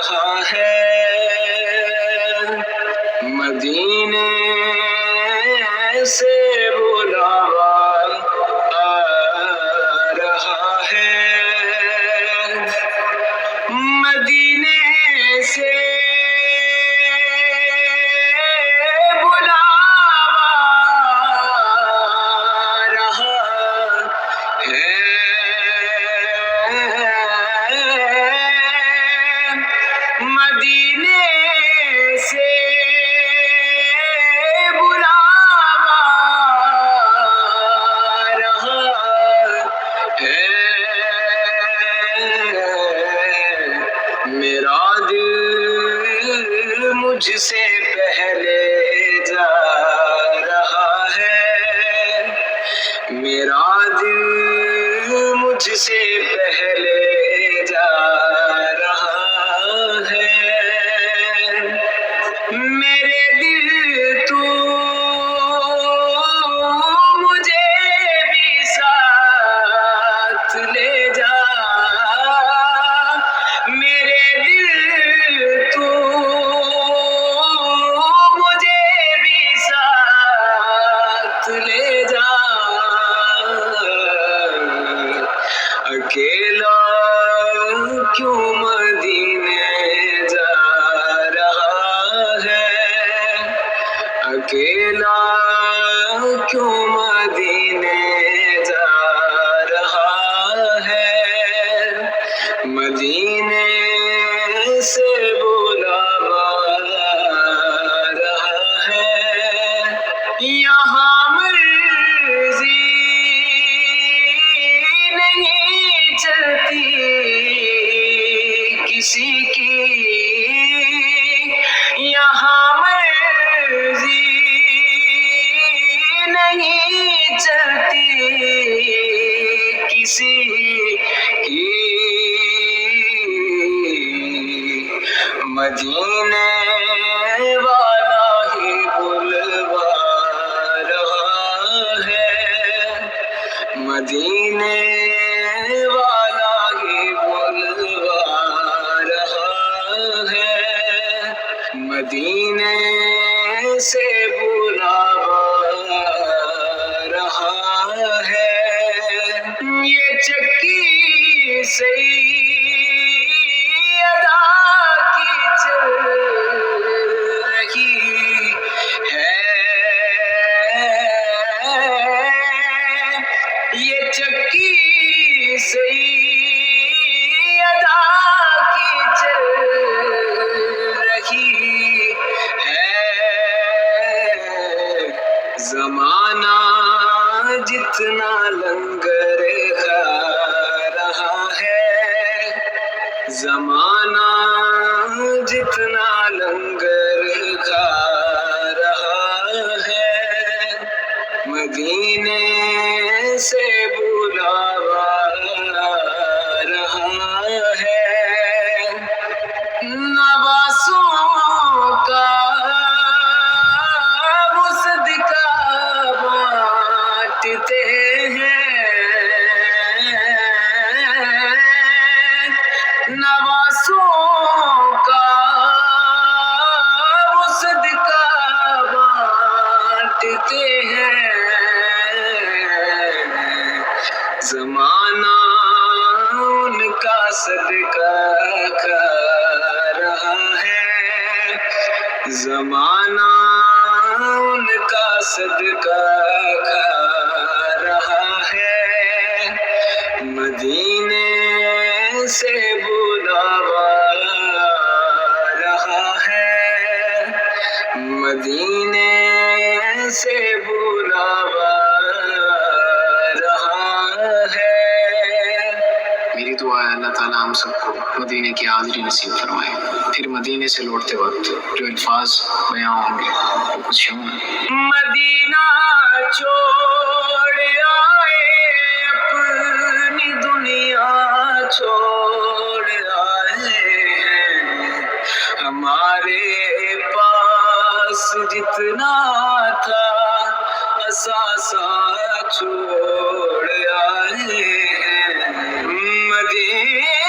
رہا ہے، مدینے سے بلاوا آ رہا ہے، مدینے سے بلاوا آ رہا ہے، مدینے سے بلاوا آ رہا ہے، میرا دل مجھ سے پہلے جا رہا ہے، میرا دل مجھ سے پہلے جا رہا ہے، میرے دل تو مجھے بھی ساتھ لے جا، میرے دل تو مجھے بھی ساتھ لے جا، اکیلا کیوں مدینے جا رہا ہے، اکیلا کیوں مدینے جا رہا ہے، مدینے سے بلاوا آ رہا ہے، یہاں مرضی نہیں چلتی کسی کی، یہاں مرضی نہیں چلتی کسی کی، مدینے والا ہی بلوا رہا ہے، مدینے والا ہی بلوا رہا ہے، مدینے سے بلاوا آ رہا ہے، یہ چکی سیدہ کی چل رہی ہے، یہ چکی سیدہ کی چل رہی ہے، زمانہ جتنا لنگر کھا رہا ہے، زمانہ جتنا لنگر کھا رہا ہے، مدینے سے بلاوا آ رہا ہے، نواسوں کا وہ صدقہ بانٹتے ہیں، نواسوں کا وہ صدقہ بانٹتے ہیں، زمانہ ان کا صدقہ کھا رہا ہے، زمانہ ان کا صدقہ کھا رہا ہے، مدینے سے بلاوا آ رہا ہے، مدینے سے بلاوا آ رہا ہے، میری دعا ہے اللہ تعالیٰ ہم سب کو مدینے کی حاضری نصیب فرمائے۔ پھر مدینے سے لوٹتے وقت جو الفاظ بیان ہوں گے وہ کچھ یوں ہیں، مدینہ چھوڑ آئے اپنی دنیا چھوڑ آئے ہیں، ہمارے پاس جتنا تھا اثاثہ چھوڑ آئے ہیں، مدینے